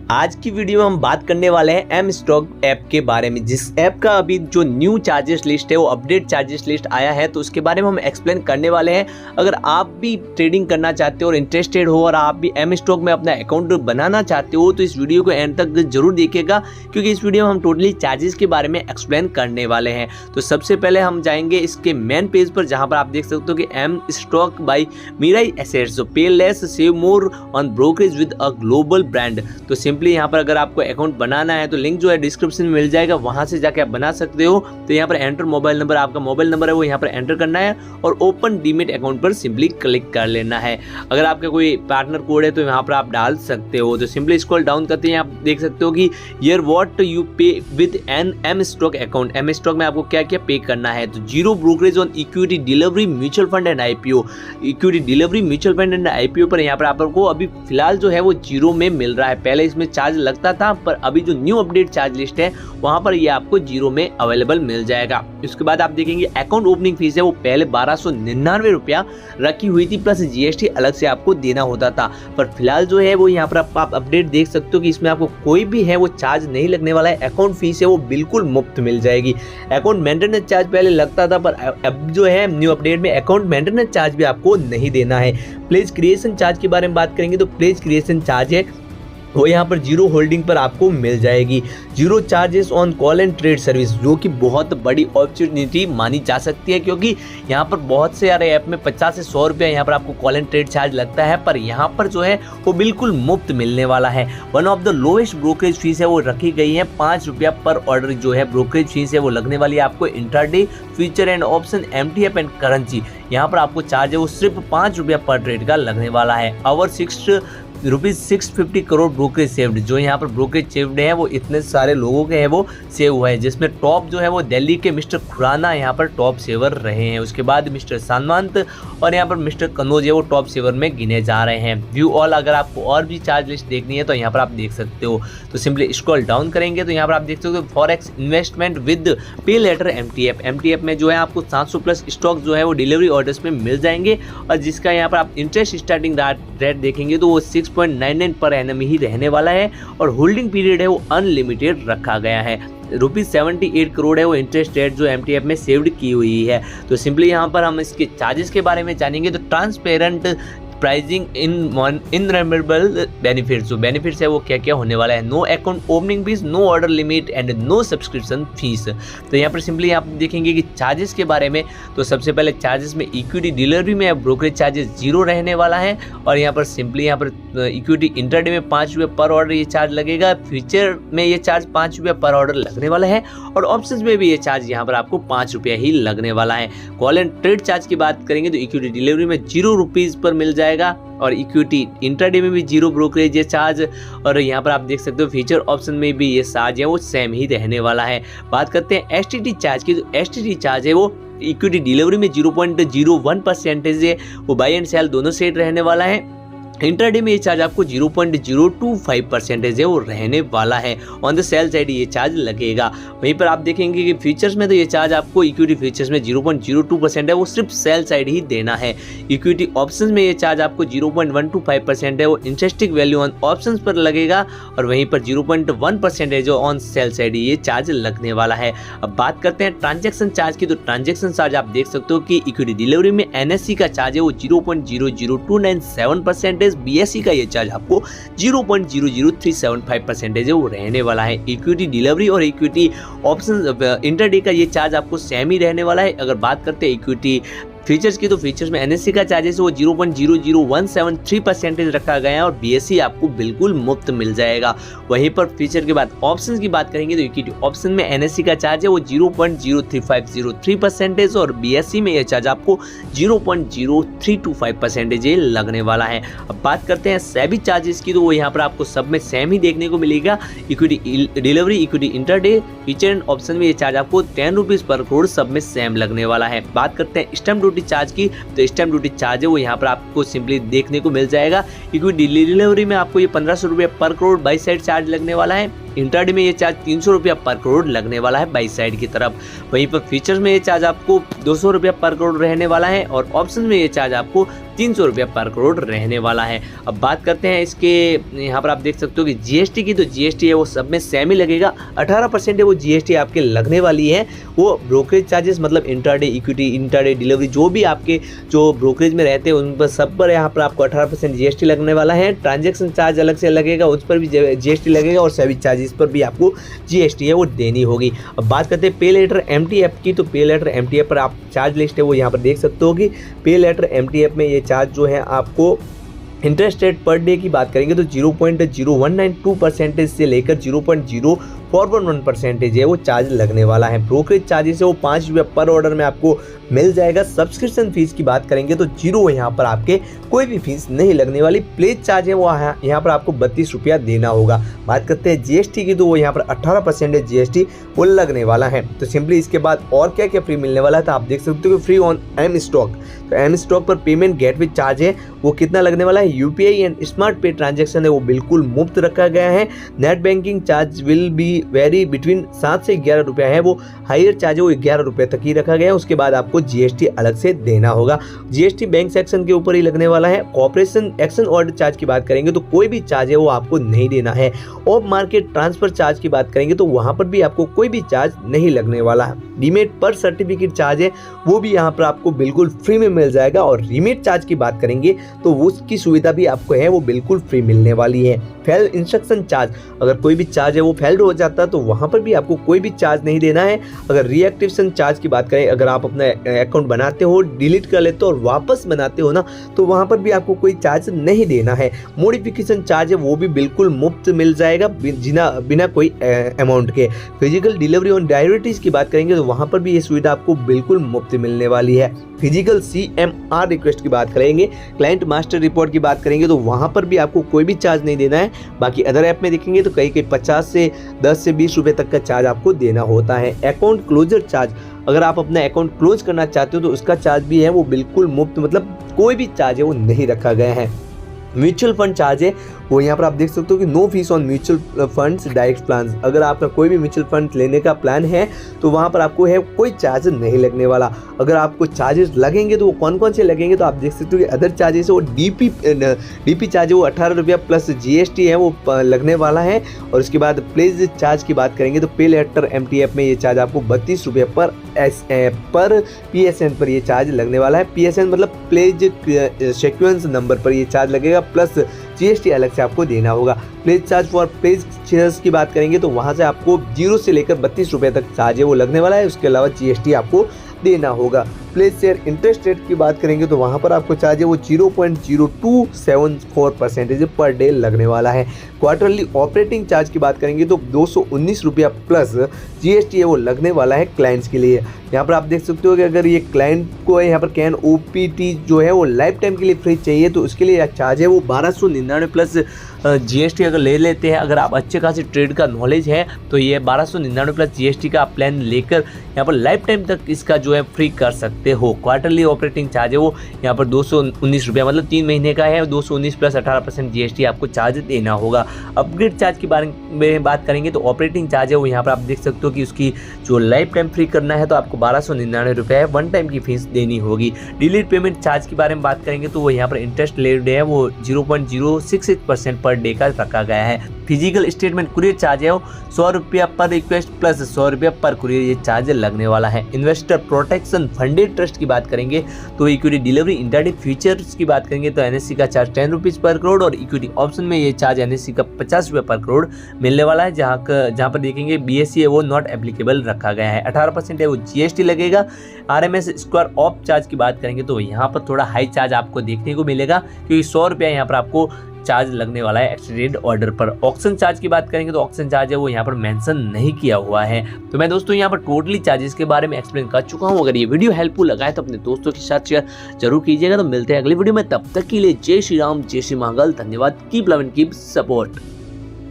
आज की वीडियो में हम बात करने वाले हैं एम स्टॉक ऐप के बारे में, जिस ऐप का अभी जो न्यू चार्जेस लिस्ट है वो अपडेट चार्जेस लिस्ट आया है, तो उसके बारे में हम एक्सप्लेन करने वाले हैं। अगर आप भी ट्रेडिंग करना चाहते हो और इंटरेस्टेड हो और आप भी एम स्टॉक में अपना अकाउंट बनाना चाहते हो तो इस वीडियो को एंड तक जरूर देखिएगा, क्योंकि इस वीडियो में हम टोटली चार्जेस के बारे में एक्सप्लेन करने वाले हैं। तो सबसे पहले हम जाएंगे इसके मेन पेज पर, जहां पर आप देख सकते हो कि M stock by Mirae assets, pay less save more on brokerage with a global brand. तो सिंपली यहाँ पर अगर आपको अकाउंट बनाना है तो लिंक जो है डिस्क्रिप्शन में मिल जाएगा, वहां से जाके आप बना सकते हो। तो यहाँ पर एंटर मोबाइल नंबर, आपका मोबाइल नंबर है वो यहाँ पर एंटर करना है और ओपन डीमेट अकाउंट पर सिंपली क्लिक कर लेना है। अगर आपका कोई पार्टनर कोड है तो यहाँ पर आप डाल सकते हो। तो सिंपली स्क्रॉल डाउन करते हैं, आप देख सकते हो कि here what you pay with an m stock account. M stock में आपको क्या क्या पे करना है, तो zero brokerage on equity delivery mutual fund and IPO. Equity delivery mutual fund and IPO पर यहाँ पर आपको अभी फिलहाल जो है वो जीरो में मिल रहा है। पहले इसमें चार्ज लगता था, पर अभी जो न्यू अपडेट चार्ज लिस्ट है वहां पर ये आपको जीरो में अवेलेबल मिल जाएगा। उसके बाद आप देखेंगे अकाउंट ओपनिंग फीस है वो पहले 1299 रुपया रखी हुई थी, प्लस जीएसटी अलग से आपको देना होता था। पर फिलहाल जो है वो यहाँ पर आप अपडेट देख सकते हो कि इसमें आपको कोई भी है वो चार्ज नहीं लगने वाला है। अकाउंट फीस है वो बिल्कुल मुफ्त मिल जाएगी। अकाउंट मेंटेनेंस चार्ज पहले लगता था, पर अब जो है न्यू अपडेट में अकाउंट मेंटेनेंस चार्ज भी आपको नहीं देना है। प्लेज क्रिएशन चार्ज के बारे में बात करेंगे तो प्लेज क्रिएशन चार्ज है वो यहाँ पर जीरो होल्डिंग पर आपको मिल जाएगी। Zero charges on call and trade service, जो कि बहुत बड़ी अपॉर्चुनिटी मानी जा सकती है, क्योंकि यहाँ पर बहुत से सारे ऐप में 50 से 100 रुपया यहाँ पर आपको कॉल एंड ट्रेड चार्ज लगता है, पर यहाँ पर जो है वो बिल्कुल मुफ्त मिलने वाला है। One of the lowest brokerage fees है वो रखी गई है, 5 रुपया पर ऑर्डर जो है ब्रोकरेज फीस है वो लगने वाली है आपको। Intraday future and option MTF and currency, यहाँ पर आपको चार्ज है वो सिर्फ 5 रुपया पर ट्रेड का लगने वाला है। और ₹650 करोड़ ब्रोकरेज सेव्ड, जो यहाँ पर ब्रोकरेज सेव्ड है वो इतने सारे लोगों के है वो सेव हुआ है, जिसमें टॉप जो है वो दिल्ली के मिस्टर खुराना यहाँ पर टॉप सेवर रहे हैं। उसके बाद मिस्टर सानवंत और यहाँ पर मिस्टर कनौज है वो टॉप सेवर में गिने जा रहे हैं। व्यू ऑल, अगर आपको और भी चार्ज लिस्ट देखनी है तो यहाँ पर आप देख सकते हो। तो सिंपली स्क्रॉल डाउन करेंगे तो यहाँ पर आप देख सकते हो फॉरेक्स इन्वेस्टमेंट विद पे लेटर एमटीएफ में जो है आपको 700 प्लस स्टॉक जो है वो डिलीवरी ऑर्डर्स में मिल जाएंगे, और जिसका यहाँ पर आप इंटरेस्ट स्टार्टिंग रेट देखेंगे तो वो 6.99 पर एनम ही रहने वाला है, और होल्डिंग पीरियड है वो अनलिमिटेड रखा गया है। ₹78 करोड़ है वो इंटरेस्ट रेट जो एमटीएफ में सेव्ड की हुई है। तो सिंपली यहाँ पर हम इसके चार्जेस के बारे में जानेंगे। तो transparent pricing in rememberable benefits, जो बेनिफिट्स है वो क्या क्या होने वाला है। No account opening fees, no order limit and no subscription fees. तो यहाँ पर सिंपली आप देखेंगे कि चार्जेस के बारे में, तो सबसे पहले चार्जेस में इक्विटी डिलीवरी में ब्रोकरेज चार्जेस जीरो रहने वाला है, और यहाँ पर सिंपली यहाँ पर इक्विटी इंट्राडे में 5 रुपये पर ऑर्डर ये चार्ज लगेगा। फ्यूचर में ये चार्ज 5 रुपये पर ऑर्डर लगने वाला है, और ऑप्शंस में भी ये चार्ज यहाँ पर आपको 5 रुपया ही लगने वाला है। कॉल एंड ट्रेड चार्ज की बात करेंगे तो इक्विटी डिलीवरी में ₹0 पर मिल जाएगा, और इक्विटी इंट्राडे में भी जीरो ब्रोकरेज ये चार्ज, और यहाँ पर आप देख सकते हो फीचर ऑप्शन में भी ये चार्ज है वो सेम ही रहने वाला है। बात करते हैं एसटीटी चार्ज की, तो एसटीटी चार्ज है वो इक्विटी डिलीवरी में 0.01% है वो बाय एंड सेल दोनों सेट रहने वाला है। इंट्राडे में ये चार्ज आपको 0.025% है वो रहने वाला है। ऑन द सेल साइड ये चार्ज लगेगा। वहीं पर आप देखेंगे कि फीचर्स में तो ये चार्ज आपको इक्विटी फीचर्स में 0.02% है वो सिर्फ सेल साइड ही देना है। इक्विटी ऑप्शंस में ये चार्ज आपको 0.125% है वो इंटरेस्टिंग वैल्यू ऑन ऑप्शंस पर लगेगा, और वहीं पर 0.1% है जो ऑन सेल साइड ये चार्ज लगने वाला है। अब बात करते हैं ट्रांजेक्शन चार्ज की, तो ट्रांजेक्शन चार्ज आप देख सकते हो कि इक्विटी डिलीवरी में एनएससी का चार्ज है वो 0.00297% बीएससी का ये चार्ज आपको 0.00375% है वो रहने वाला है। इक्विटी डिलीवरी और इक्विटी ऑप्शन इंटरडे का ये चार्ज आपको सेम ही रहने वाला है। अगर बात करते हैं इक्विटी फीचर्स की, तो फीचर्स में एनएससी का चार्जेस वो 0.00173% रखा गया है, और बीएससी आपको बिल्कुल मुफ्त मिल जाएगा। वहीं पर फीचर के बाद ऑप्शंस की बात करेंगे तो इक्विटी ऑप्शन में एनएससी का चार्ज है वो 0.03503% और बीएससी में यह चार्ज आपको 0.0325% ये लगने वाला है। अब बात करते हैं सेबी चार्जेस की, तो वो यहाँ पर आपको सब में सेम ही देखने को मिलेगा। Equity delivery, equity intraday, feature and option में ये चार्ज आपको ₹10 पर करोड़ सब में सेम लगने वाला है। बात करते हैं स्टैम्प ड्यूटी चार्ज की, तो स्टैम्प ड्यूटी चार्ज है वो यहाँ पर आपको सिंपली देखने को मिल जाएगा। इक्विटी डिलीवरी में आपको ये ₹1500 पर करोड़ बाई साइड चार्ज लगने वाला है। इंट्राडे में ये चार्ज ₹300 पर करोड़ लगने वाला है बाई साइड की तरफ। वहीं पर फीचर्स में ये चार्ज आपको ₹200 पर करोड़ रहने वाला है, और ऑप्शन में ये चार्ज आपको 300 रुपया पर करोड़ रहने वाला है। अब बात करते हैं इसके, यहाँ पर आप देख सकते हो कि जीएसटी की, तो जीएसटी है वो सब में सेम ही लगेगा, 18% है वो जीएसटी आपके लगने वाली है। वो ब्रोकरेज चार्जेस मतलब इंट्राडे इक्विटी, इंट्राडे डिलीवरी, जो भी आपके जो ब्रोकरेज में रहते हैं उन पर सब पर यहाँ पर आपको 18% जीएसटी लगने वाला है। ट्रांजैक्शन चार्ज अलग से लगेगा, उस पर भी जीएसटी लगेगा, और सर्विस चार्जेस पर भी आपको जीएसटी है वो देनी होगी। अब बात करते हैं पे लेटर एमटीएफ की, तो पे लेटर एमटीएफ पर आप चार्ज लिस्ट है वो यहाँ पर देख सकते हो कि पे लेटर एमटीएफ में ये चार्ज जो है आपको इंटरेस्ट रेट पर डे की बात करेंगे तो 0.0192% से लेकर 0.0411% है वो चार्ज लगने वाला है। ब्रोकरेज चार्जेस है वो 5 रुपये पर ऑर्डर में आपको मिल जाएगा। सब्सक्रिप्शन फीस की बात करेंगे तो 0 यहाँ पर आपके कोई भी फीस नहीं लगने वाली। प्लेज चार्ज है वो यहाँ पर आपको 32 रुपया देना होगा। बात करते हैं जीएसटी की, तो वो यहाँ पर 18% है जीएसटी वो लगने वाला है। तो सिंपली इसके बाद और क्या क्या फ्री मिलने वाला है, तो आप देख सकते हो कि फ्री ऑन एम स्टॉक, तो एम स्टॉक पर पेमेंट गेटवे चार्ज है वो कितना लगने वाला है। यूपीआई एंड स्मार्ट पे ट्रांजैक्शन है वो बिल्कुल मुफ्त रखा गया है। Net banking charge will be very between 7 से 11 रुपया है, वो हायर चार्ज है वो 11 रुपये तक ही रखा गया है। उसके बाद आपको जीएसटी अलग से देना होगा। जीएसटी बैंक सेक्शन के ऊपर ही लगने वाला है। कॉर्पोरेशन एक्शन ऑर्डर चार्ज की बात करेंगे तो कोई भी चार्ज है वो आपको नहीं देना है। ऑफ मार्केट ट्रांसफर चार्ज की बात करेंगे तो वहां पर भी आपको कोई भी चार्ज नहीं लगने वाला है। डीमेट पर सर्टिफिकेट चार्ज है वो भी यहाँ पर आपको बिल्कुल फ्री में मिल जाएगा। और रीमेट चार्ज की बात करेंगे तो उसकी सुविधा भी आपको है वो बिल्कुल फ्री मिलने वाली है। फेल इंस्ट्रक्शन चार्ज, अगर कोई भी चार्ज है वो फेल्ड हो जाता है तो वहां पर भी आपको कोई भी चार्ज नहीं देना है। अगर रीएक्टिवेशन चार्ज की बात करें, अगर आप अपना अकाउंट बनाते हो, डिलीट कर लेते हो और वापस बनाते हो ना, तो वहां पर भी आपको कोई चार्ज नहीं देना है। मॉडिफिकेशन चार्ज है वो भी बिल्कुल मुफ्त मिल जाएगा बिना कोई अमाउंट के। फिजिकल डिलीवरी ऑन डायबिटीज की बात करेंगे तो वहां पर भी ये सुविधा आपको बिल्कुल मुफ्त मिलने वाली है। फिजिकल CMR रिक्वेस्ट की बात करेंगे, क्लाइंट मास्टर रिपोर्ट की बात करेंगे तो वहां पर भी आपको कोई भी चार्ज नहीं देना है। बाकी अदर ऐप में देखेंगे तो कहीं 50 से 10 से 20 रुपए तक का चार्ज आपको देना होता है। अकाउंट क्लोजर चार्ज, अगर आप अपना अकाउंट क्लोज करना चाहते हो तो उसका चार्ज भी है वो बिल्कुल मुफ्त, मतलब कोई भी चार्ज है वो नहीं रखा गया है। म्यूचुअल फंड चार्ज है वो यहाँ पर आप देख सकते हो कि no fees on mutual funds direct plan. अगर आपका कोई भी म्यूचुअल फंड लेने का प्लान है तो वहाँ पर आपको है कोई चार्ज नहीं लगने वाला। अगर आपको चार्जेस लगेंगे तो वो कौन कौन से लगेंगे, तो आप देख सकते हो कि अदर चार्जेस है वो डीपी चार्ज है वो 18 रुपया प्लस जीएसटी है वो लगने वाला है। और उसके बाद प्लेज चार्ज की बात करेंगे तो पे लेटर एमटीएफ में ये चार्ज आपको 32 रुपये पर PSN पर ये चार्ज लगने वाला है। PSN मतलब प्लेज सीक्वेंस नंबर पर ये चार्ज लगेगा, प्लस जीएसटी अलग से आपको देना होगा। Pledge charge for pledge shares की बात करेंगे तो वहां से आपको 0 से लेकर 32 रुपये तक चार्ज है वो लगने वाला है। उसके अलावा जीएसटी आपको देना होगा। प्लेज शेयर इंटरेस्ट रेट की बात करेंगे तो वहां पर आपको चार्ज है वो 0.0274% पर डे लगने वाला है। क्वार्टरली ऑपरेटिंग चार्ज की बात करेंगे तो 219 रुपया प्लस जीएसटी है वो लगने वाला है क्लाइंट्स के लिए। यहाँ पर आप देख सकते हो कि अगर ये क्लाइंट को यहाँ पर कैन OPT जो है वो लाइफ टाइम के लिए फ्री चाहिए तो उसके लिए चार्ज है वो 1299 प्लस जीएसटी अगर ले लेते हैं। अगर आप अच्छे खासी ट्रेड का नॉलेज है तो ये 1299 प्लस जीएसटी का प्लान लेकर यहाँ पर लाइफ टाइम तक इसका जो है फ्री कर सकते हो। क्वार्टरली ऑपरेटिंग चार्ज है वो यहाँ पर 219 रुपया मतलब 3 महीने का है, 219 प्लस 18% जीएसटी आपको चार्ज देना होगा। अपग्रेड चार्ज के बारे में बात करेंगे तो ऑपरेटिंग चार्ज है वो यहाँ पर आप देख सकते हो कि उसकी जो लाइफ टाइम फ्री करना है तो आपको 1299 रुपये है, 1 टाइम की फीस देनी होगी। डिलीट पेमेंट चार्ज के बारे में बात करेंगे तो वो यहाँ पर इंटरेस्ट रेट है वो 0.066% पर डे का रखा गया है। फिजिकल स्टेटमेंट कुरियर चार्ज है वो 100 रुपया पर रिक्वेस्ट प्लस 100 रुपया पर कुरियर ये चार्ज लगने वाला है। इन्वेस्टर प्रोटेक्शन फंडेड ट्रस्ट की बात करेंगे तो इक्विटी डिलीवरी इंट्राडे फ्यूचर्स की बात करेंगे तो एनएससी का चार्ज 10 रुपीज़ पर करोड़ और इक्विटी ऑप्शन में ये चार्ज एनएससी का 50 रुपये पर करोड़ मिलने वाला है। जहाँ पर देखेंगे BSE है वो नॉट एप्लीकेबल रखा गया है। 18% है वो जीएसटी लगेगा। RMS स्क्वायर ऑफ चार्ज की बात करेंगे तो यहाँ पर थोड़ा हाई चार्ज आपको देखने को मिलेगा क्योंकि 100 रुपया यहाँ पर आपको चार्ज लगने वाला है एक्सटेंडेड ऑर्डर पर। ऑक्शन चार्ज की बात करेंगे तो ऑक्शन चार्ज है वो यहाँ पर मेंशन नहीं किया हुआ है। तो मैं दोस्तों यहाँ पर टोटली चार्जेस के बारे में एक्सप्लेन कर चुका हूँ। अगर ये वीडियो हेल्पफुल लगा है तो अपने दोस्तों के साथ शेयर जरूर कीजिएगा। तो मिलते हैं अगली वीडियो में, तब तक के लिए जय श्री राम, जय श्री महाकाल। धन्यवाद। Keep love and keep support.